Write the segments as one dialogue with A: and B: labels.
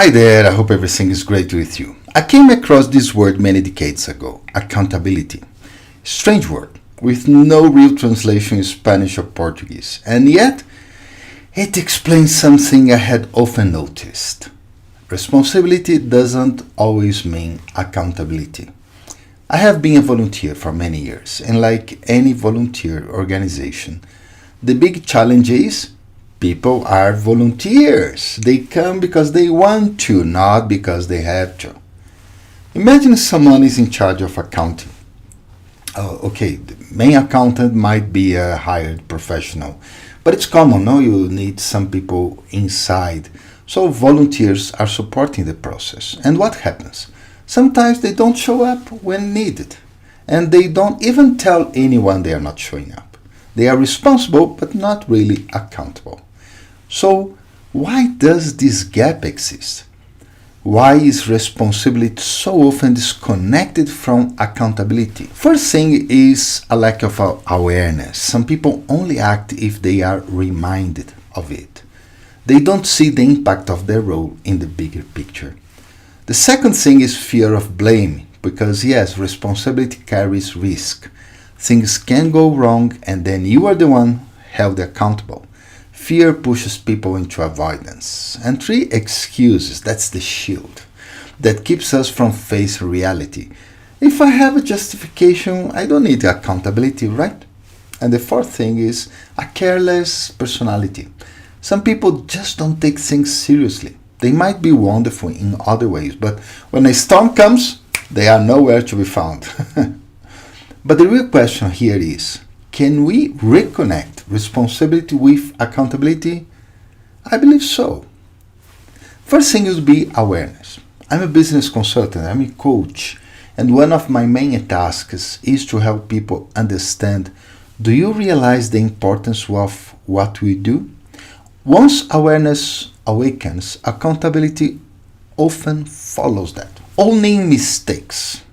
A: Hi there, I hope everything is great with you. I came across this word many decades ago, accountability. Strange word, with no real translation in Spanish or Portuguese, and yet it explains something I had often noticed. Responsibility doesn't always mean accountability. I have been a volunteer for many years, and like any volunteer organization, the big challenge is people are volunteers. They come because they want to, not because they have to. Imagine someone is in charge of accounting. Okay, the main accountant might be a hired professional, but it's common, no? You need some people inside. So volunteers are supporting the process. And what happens? Sometimes they don't show up when needed, and they don't even tell anyone they are not showing up. They are responsible, but not really accountable. So, why does this gap exist? Why is responsibility so often disconnected from accountability? First thing is a lack of awareness. Some people only act if they are reminded of it. They don't see the impact of their role in the bigger picture. The second thing is fear of blame, because yes, responsibility carries risk. Things can go wrong and then you are the one held accountable. Fear pushes people into avoidance. And three, excuses. That's the shield that keeps us from facing reality. If I have a justification, I don't need accountability, right? And the fourth thing is a careless personality. Some people just don't take things seriously. They might be wonderful in other ways, but when a storm comes, they are nowhere to be found. But the real question here is, can we reconnect responsibility with accountability? I believe so. First thing would be awareness. I'm a business consultant, I'm a coach, and one of my main tasks is to help people understand, do you realize the importance of what we do? Once awareness awakens, accountability often follows that. Owning mistakes.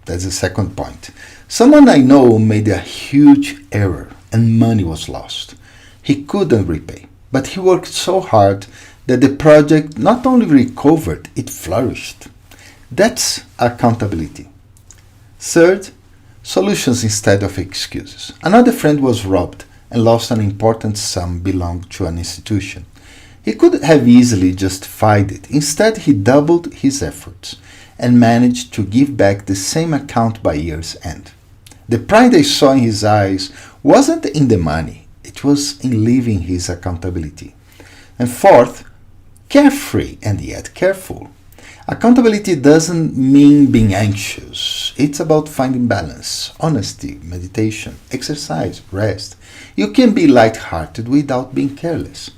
A: That's the second point. Someone I know made a huge error and money was lost. He couldn't repay, but he worked so hard that the project not only recovered, it flourished. That's accountability. Third, solutions instead of excuses. Another friend was robbed and lost an important sum belonging to an institution. He could have easily justified it. Instead, he doubled his efforts and managed to give back the same account by year's end. The pride I saw in his eyes wasn't in the money, it was in living his accountability. And fourth, carefree and yet careful. Accountability doesn't mean being anxious. It's about finding balance, honesty, meditation, exercise, rest. You can be light-hearted without being careless.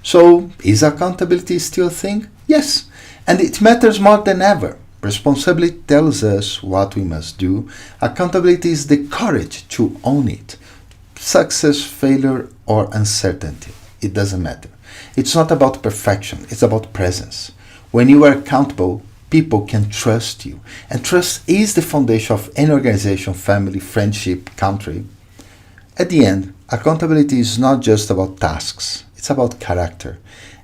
A: So, is accountability still a thing? Yes, and it matters more than ever. Responsibility tells us what we must do. Accountability is the courage to own it. Success, failure, or uncertainty, it doesn't matter. It's not about perfection, it's about presence. When you are accountable, people can trust you. And trust is the foundation of any organization, family, friendship, country. At the end, accountability is not just about tasks, it's about character.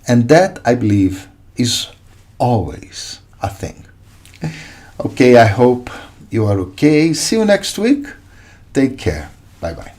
A: And that, I believe, is always a thing. Okay, I hope you are okay. See you next week. Take care. Bye-bye.